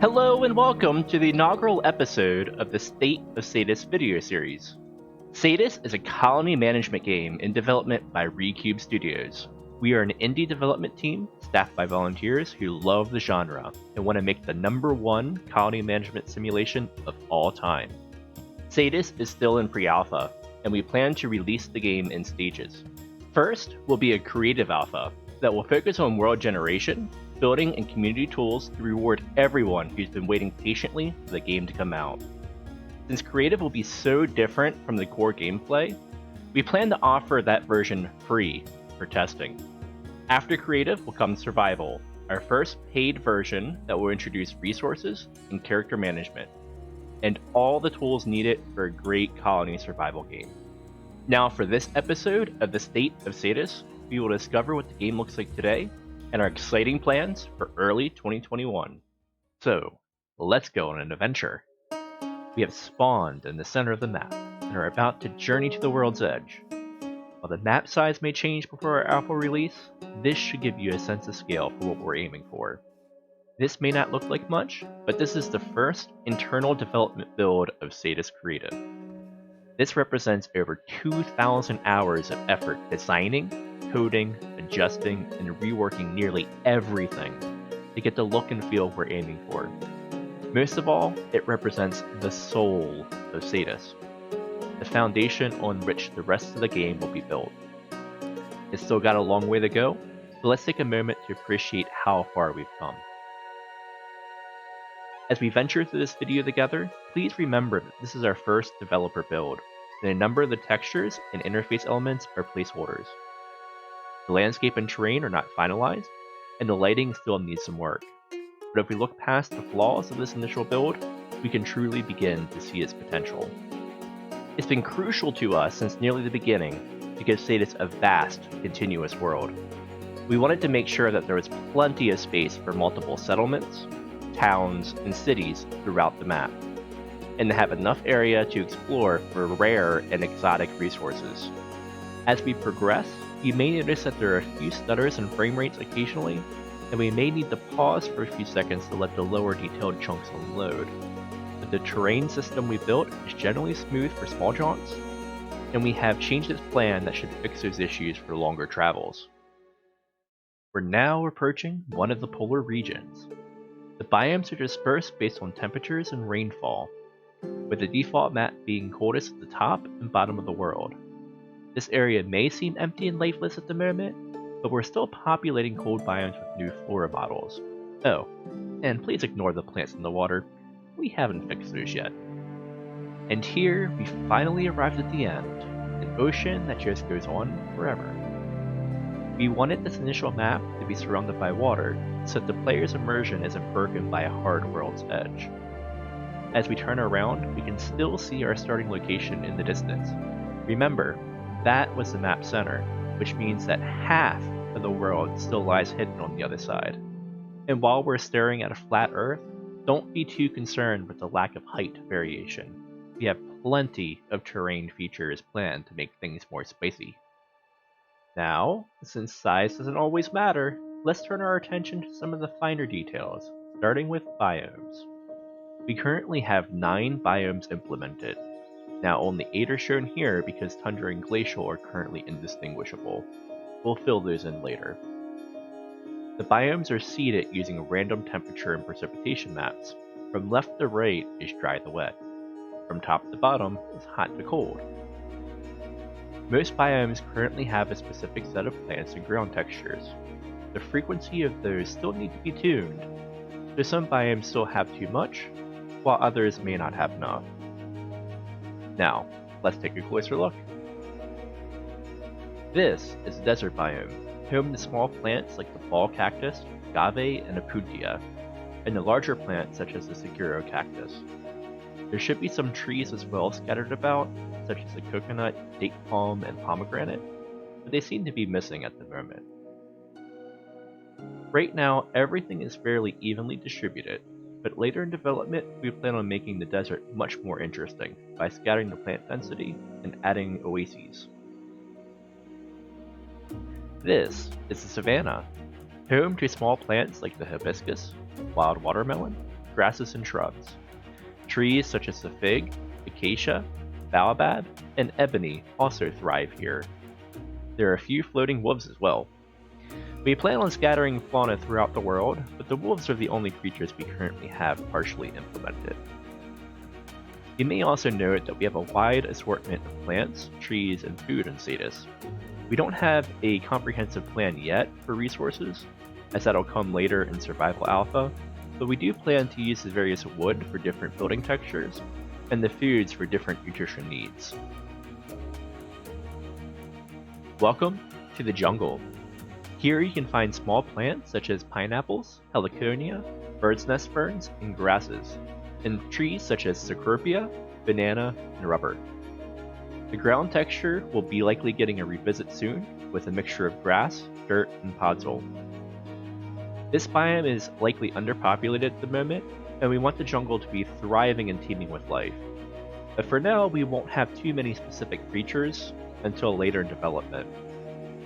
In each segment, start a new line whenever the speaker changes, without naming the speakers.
Hello and welcome to the inaugural episode of the State of Satus video series. Sadist is a colony management game in development by Recube Studios. We are an indie development team staffed by volunteers who love the genre and want to make the #1 colony management simulation of all time. Sadist is still in pre-alpha, and we plan to release the game in stages. First will be a creative alpha that will focus on world generation, building, and community tools to reward everyone who's been waiting patiently for the game to come out. Since creative will be so different from the core gameplay, we plan to offer that version free for testing. After creative will come survival, our first paid version that will introduce resources and character management, and all the tools needed for a great colony survival game. Now for this episode of the State of Satus, we will discover what the game looks like today and our exciting plans for early 2021. So, let's go on an adventure. We have spawned in the center of the map and are about to journey to the world's edge. While the map size may change before our alpha release, this should give you a sense of scale for what we're aiming for. This may not look like much, but this is the first internal development build of Sadist Creative. This represents over 2,000 hours of effort designing, coding, adjusting, and reworking nearly everything to get the look and feel we're aiming for. Most of all, it represents the soul of Sadist, the foundation on which the rest of the game will be built. It's still got a long way to go, so let's take a moment to appreciate how far we've come. As we venture through this video together, please remember that this is our first developer build, and a number of the textures and interface elements are placeholders. The landscape and terrain are not finalized, and the lighting still needs some work. But if we look past the flaws of this initial build, we can truly begin to see its potential. It's been crucial to us since nearly the beginning to give Sadist a vast, continuous world. We wanted to make sure that there was plenty of space for multiple settlements, towns, and cities throughout the map, and to have enough area to explore for rare and exotic resources. As we progress, you may notice that there are a few stutters and frame rates occasionally, and we may need to pause for a few seconds to let the lower detailed chunks unload. But the terrain system we built is generally smooth for small jaunts, and we have changed its plan that should fix those issues for longer travels. We're now approaching one of the polar regions. The biomes are dispersed based on temperatures and rainfall, with the default map being coldest at the top and bottom of the world. This area may seem empty and lifeless at the moment, but we're still populating cold biomes with new Flora models. Oh, and please ignore the plants in the water, we haven't fixed those yet. And here, we finally arrived at the end, an ocean that just goes on forever. We wanted this initial map to be surrounded by water, so that the player's immersion isn't broken by a hard world's edge. As we turn around, we can still see our starting location in the distance. Remember, that was the map center, which means that half of the world still lies hidden on the other side. And while we're staring at a flat Earth, don't be too concerned with the lack of height variation. We have plenty of terrain features planned to make things more spicy. Now, since size doesn't always matter, let's turn our attention to some of the finer details, starting with biomes. We currently have 9 biomes implemented. Now only 8 are shown here because tundra and glacial are currently indistinguishable. We'll fill those in later. The biomes are seeded using random temperature and precipitation maps. From left to right is dry to wet. From top to bottom is hot to cold. Most biomes currently have a specific set of plants and ground textures. The frequency of those still need to be tuned, so some biomes still have too much, while others may not have enough. Now, let's take a closer look. This is the desert biome, home to small plants like the ball cactus, agave, and apuntia, and the larger plants such as the seguro cactus. There should be some trees as well scattered about, such as the coconut, date palm, and pomegranate, but they seem to be missing at the moment. Right now, everything is fairly evenly distributed, but later in development, we plan on making the desert much more interesting by scattering the plant density and adding oases. This is the savanna, home to small plants like the hibiscus, wild watermelon, grasses and shrubs. Trees such as the fig, acacia, baobab, and ebony also thrive here. There are a few floating wolves as well. We plan on scattering fauna throughout the world, but the wolves are the only creatures we currently have partially implemented. You may also note that we have a wide assortment of plants, trees, and food in Sadist. We don't have a comprehensive plan yet for resources, as that'll come later in Survival Alpha, but we do plan to use the various wood for different building textures, and the foods for different nutrition needs. Welcome to the jungle. Here you can find small plants such as pineapples, heliconia, bird's nest ferns, and grasses, and trees such as cecropia, banana, and rubber. The ground texture will be likely getting a revisit soon, with a mixture of grass, dirt, and podzol. This biome is likely underpopulated at the moment, and we want the jungle to be thriving and teeming with life. But for now, we won't have too many specific creatures until later in development,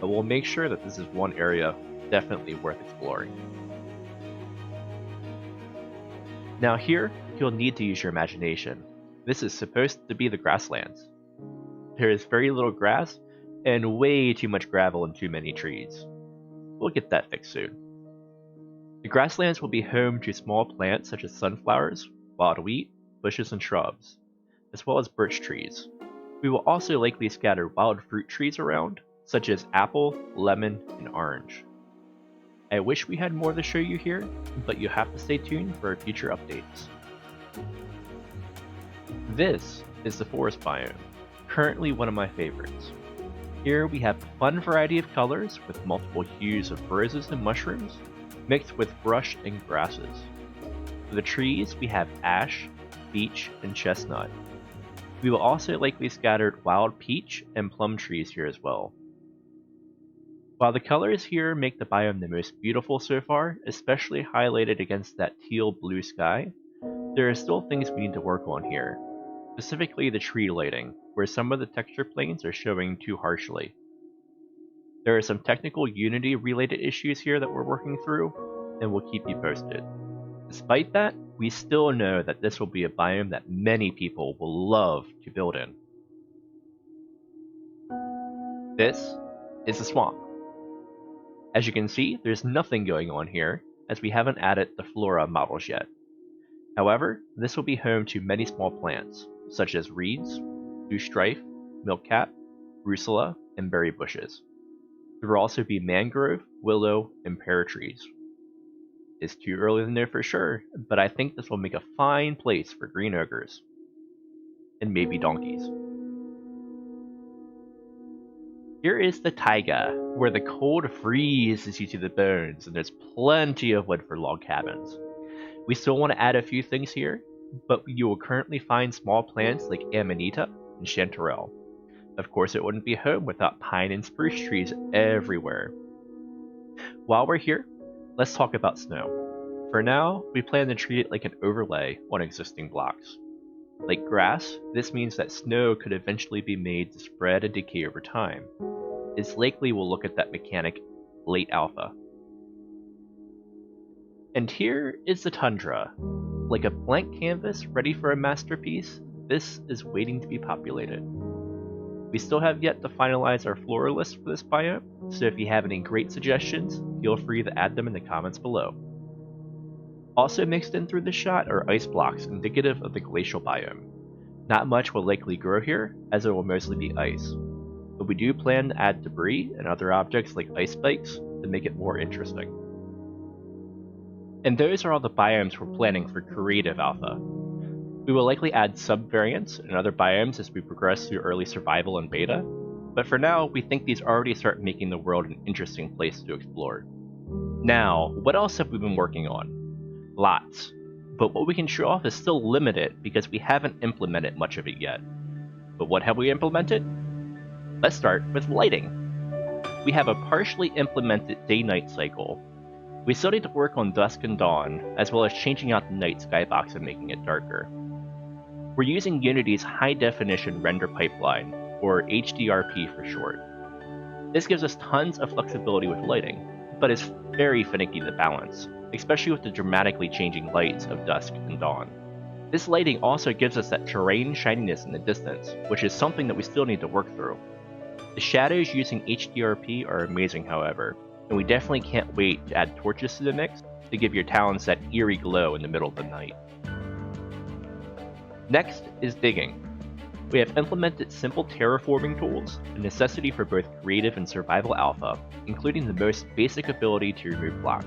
but we'll make sure that this is one area definitely worth exploring. Now here, you'll need to use your imagination. This is supposed to be the grasslands. There is very little grass, and way too much gravel and too many trees. We'll get that fixed soon. The grasslands will be home to small plants such as sunflowers, wild wheat, bushes and shrubs, as well as birch trees. We will also likely scatter wild fruit trees around, such as apple, lemon, and orange. I wish we had more to show you here, but you'll have to stay tuned for future updates. This is the forest biome, currently one of my favorites. Here we have a fun variety of colors with multiple hues of roses and mushrooms, mixed with brush and grasses. For the trees, we have ash, beech, and chestnut. We will also likely scatter wild peach and plum trees here as well. While the colors here make the biome the most beautiful so far, especially highlighted against that teal blue sky, there are still things we need to work on here, specifically the tree lighting, where some of the texture planes are showing too harshly. There are some technical Unity related issues here that we're working through, and we'll keep you posted. Despite that, we still know that this will be a biome that many people will love to build in. This is the swamp. As you can see, there's nothing going on here, as we haven't added the Flora models yet. However, this will be home to many small plants, such as reeds, loosestrife, milkcap, rusula, and berry bushes. There will also be mangrove, willow, and pear trees. It's too early to know for sure, but I think this will make a fine place for green ogres. And maybe donkeys. Here is the taiga, where the cold freezes you to the bones, and there's plenty of wood for log cabins. We still want to add a few things here, but you will currently find small plants like amanita and chanterelle. Of course, it wouldn't be home without pine and spruce trees everywhere. While we're here, let's talk about snow. For now, we plan to treat it like an overlay on existing blocks. Like grass, this means that snow could eventually be made to spread and decay over time. It's likely we'll look at that mechanic late alpha. And here is the tundra. Like a blank canvas ready for a masterpiece, this is waiting to be populated. We still have yet to finalize our flora list for this biome, so if you have any great suggestions, feel free to add them in the comments below. Also mixed in through the shot are ice blocks indicative of the glacial biome. Not much will likely grow here, as it will mostly be ice. But we do plan to add debris and other objects like ice spikes to make it more interesting. And those are all the biomes we're planning for Creative Alpha. We will likely add sub-variants and other biomes as we progress through early survival and beta, but for now, we think these already start making the world an interesting place to explore. Now, what else have we been working on? Lots. But what we can show off is still limited because we haven't implemented much of it yet. But what have we implemented? Let's start with lighting. We have a partially implemented day-night cycle. We still need to work on dusk and dawn, as well as changing out the night skybox and making it darker. We're using Unity's high-definition render pipeline, or HDRP for short. This gives us tons of flexibility with lighting, but is very finicky to balance, especially with the dramatically changing lights of dusk and dawn. This lighting also gives us that terrain shininess in the distance, which is something that we still need to work through. The shadows using HDRP are amazing, however, and we definitely can't wait to add torches to the mix to give your towns that eerie glow in the middle of the night. Next is digging. We have implemented simple terraforming tools, a necessity for both creative and survival alpha, including the most basic ability to remove blocks.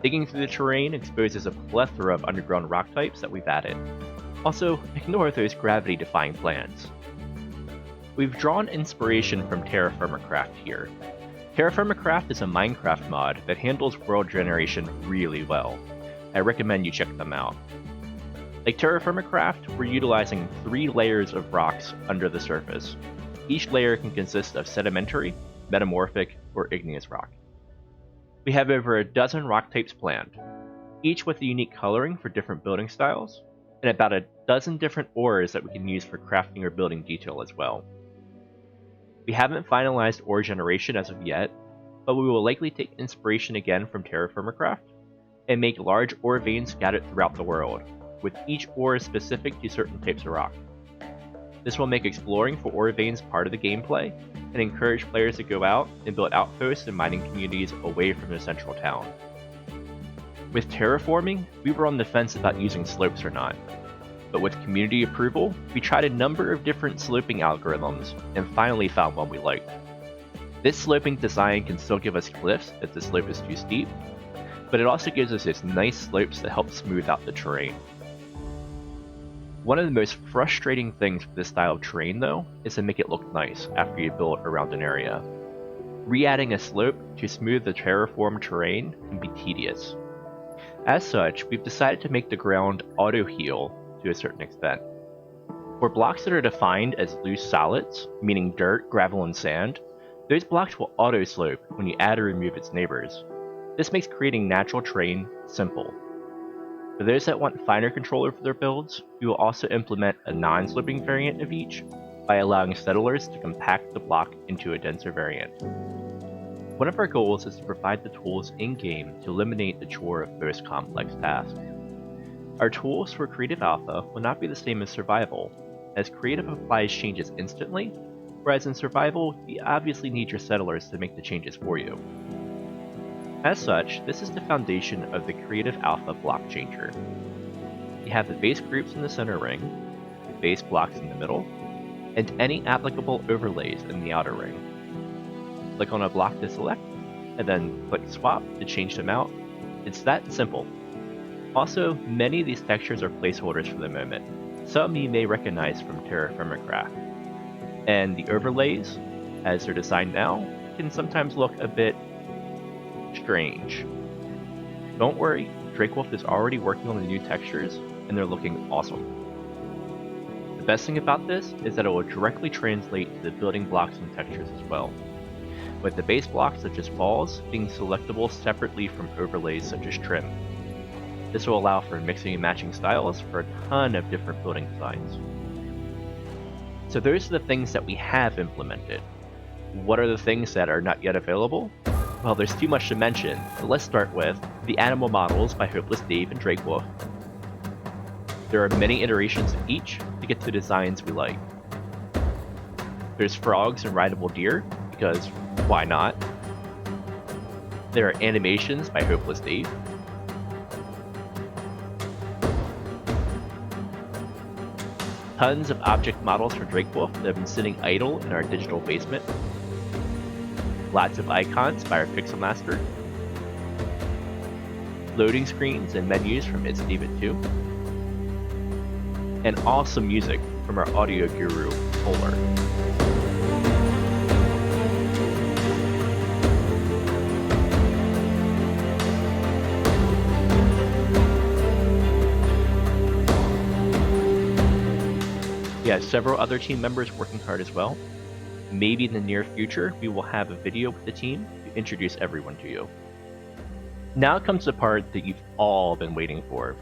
Digging through the terrain exposes a plethora of underground rock types that we've added. Also, ignore those gravity-defying plants. We've drawn inspiration from Terrafirmacraft here. Terrafirmacraft is a Minecraft mod that handles world generation really well. I recommend you check them out. Like Terrafirmacraft, we're utilizing 3 layers of rocks under the surface. Each layer can consist of sedimentary, metamorphic, or igneous rock. We have over a dozen rock types planned, each with a unique coloring for different building styles, and about a dozen different ores that we can use for crafting or building detail as well. We haven't finalized ore generation as of yet, but we will likely take inspiration again from Terrafirmacraft and make large ore veins scattered throughout the world, with each ore specific to certain types of rock. This will make exploring for ore veins part of the gameplay and encourage players to go out and build outposts and mining communities away from the central town. With terraforming, we were on the fence about using slopes or not, but with community approval, we tried a number of different sloping algorithms and finally found one we liked. This sloping design can still give us cliffs if the slope is too steep, but it also gives us these nice slopes that help smooth out the terrain. One of the most frustrating things with this style of terrain, though, is to make it look nice after you build around an area. Re-adding a slope to smooth the terraformed terrain can be tedious. As such, we've decided to make the ground auto-heal to a certain extent. For blocks that are defined as loose solids, meaning dirt, gravel, and sand, those blocks will auto-slope when you add or remove its neighbors. This makes creating natural terrain simple. For those that want finer control over their builds, we will also implement a non-sloping variant of each by allowing settlers to compact the block into a denser variant. One of our goals is to provide the tools in-game to eliminate the chore of most complex tasks. Our tools for Creative Alpha will not be the same as Survival, as Creative applies changes instantly, whereas in Survival, you obviously need your settlers to make the changes for you. As such, this is the foundation of the Creative Alpha block changer. You have the base groups in the center ring, the base blocks in the middle, and any applicable overlays in the outer ring. Click on a block to select, and then click Swap to change them out. It's that simple. Also, many of these textures are placeholders for the moment. Some you may recognize from Terrafirmacraft. And the overlays, as they're designed now, can sometimes look a bit strange. Don't worry, Drakewolf is already working on the new textures, and they're looking awesome. The best thing about this is that it will directly translate to the building blocks and textures as well, with the base blocks such as walls being selectable separately from overlays such as trim. This will allow for mixing and matching styles for a ton of different building designs. So those are the things that we have implemented. What are the things that are not yet available? Well, there's too much to mention, but let's start with the animal models by Hopeless Dave and Drakewolf. There are many iterations of each to get to designs we like. There's frogs and rideable deer, because why not? There are animations by Hopeless Dave. Tons of object models for Drakewolf that have been sitting idle in our digital basement. Lots of icons by our Pixel Master. Loading screens and menus from It's David 2. And awesome music from our audio guru, Polar. We have several other team members working hard as well. Maybe in the near future, we will have a video with the team to introduce everyone to you. Now comes the part that you've all been waiting for.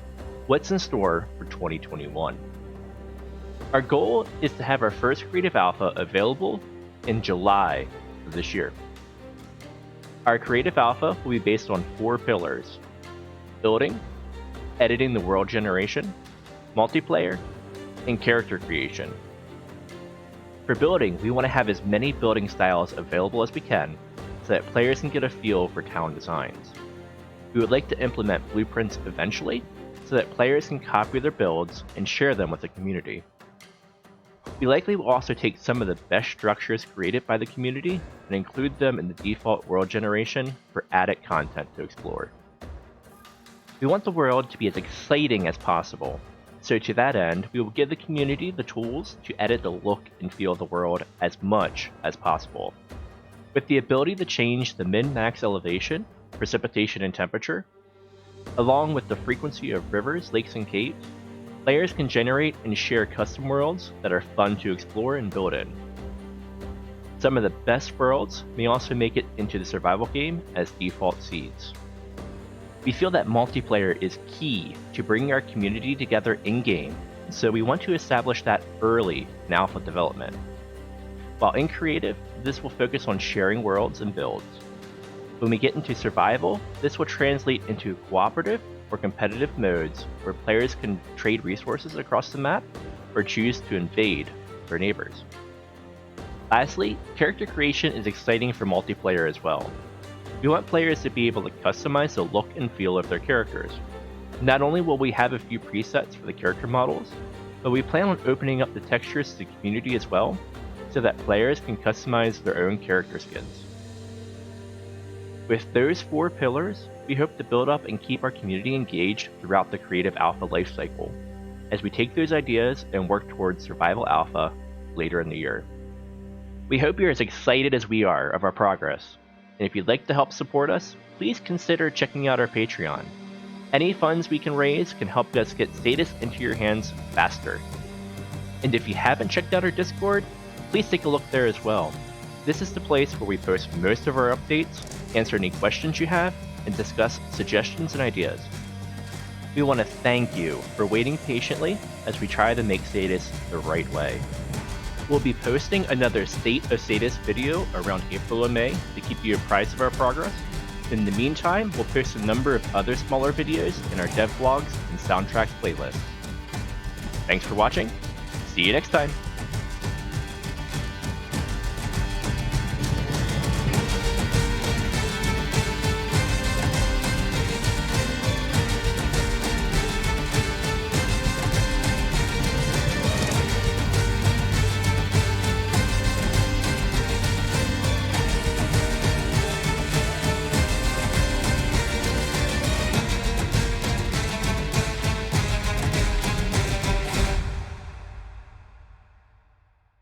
What's in store for 2021? Our goal is to have our first Creative Alpha available in July of this year. Our creative alpha will be based on 4 pillars: building, editing the world generation, multiplayer, and character creation. For building, we want to have as many building styles available as we can so that players can get a feel for town designs. We would like to implement blueprints eventually so that players can copy their builds and share them with the community. We likely will also take some of the best structures created by the community and include them in the default world generation for added content to explore. We want the world to be as exciting as possible, so to that end, we will give the community the tools to edit the look and feel of the world as much as possible. With the ability to change the min-max elevation, precipitation, and temperature, along with the frequency of rivers, lakes, and caves, players can generate and share custom worlds that are fun to explore and build in. Some of the best worlds may also make it into the survival game as default seeds. We feel that multiplayer is key to bringing our community together in-game, so we want to establish that early in alpha development. While in creative, this will focus on sharing worlds and builds. When we get into survival, this will translate into cooperative or competitive modes where players can trade resources across the map or choose to invade their neighbors. Lastly, character creation is exciting for multiplayer as well. We want players to be able to customize the look and feel of their characters. Not only will we have a few presets for the character models, but we plan on opening up the textures to the community as well, so that players can customize their own character skins. With those 4 pillars, we hope to build up and keep our community engaged throughout the creative alpha lifecycle, as we take those ideas and work towards survival alpha later in the year. We hope you're as excited as we are of our progress, and if you'd like to help support us, please consider checking out our Patreon. Any funds we can raise can help us get Sadist into your hands faster. And if you haven't checked out our Discord, please take a look there as well. This is the place where we post most of our updates, answer any questions you have, and discuss suggestions and ideas. We want to thank you for waiting patiently as we try to make Sadist the right way. We'll be posting another State of Satus video around April and May to keep you apprised of our progress. In the meantime, we'll post a number of other smaller videos in our dev vlogs and soundtrack playlists. Thanks for watching. See you next time.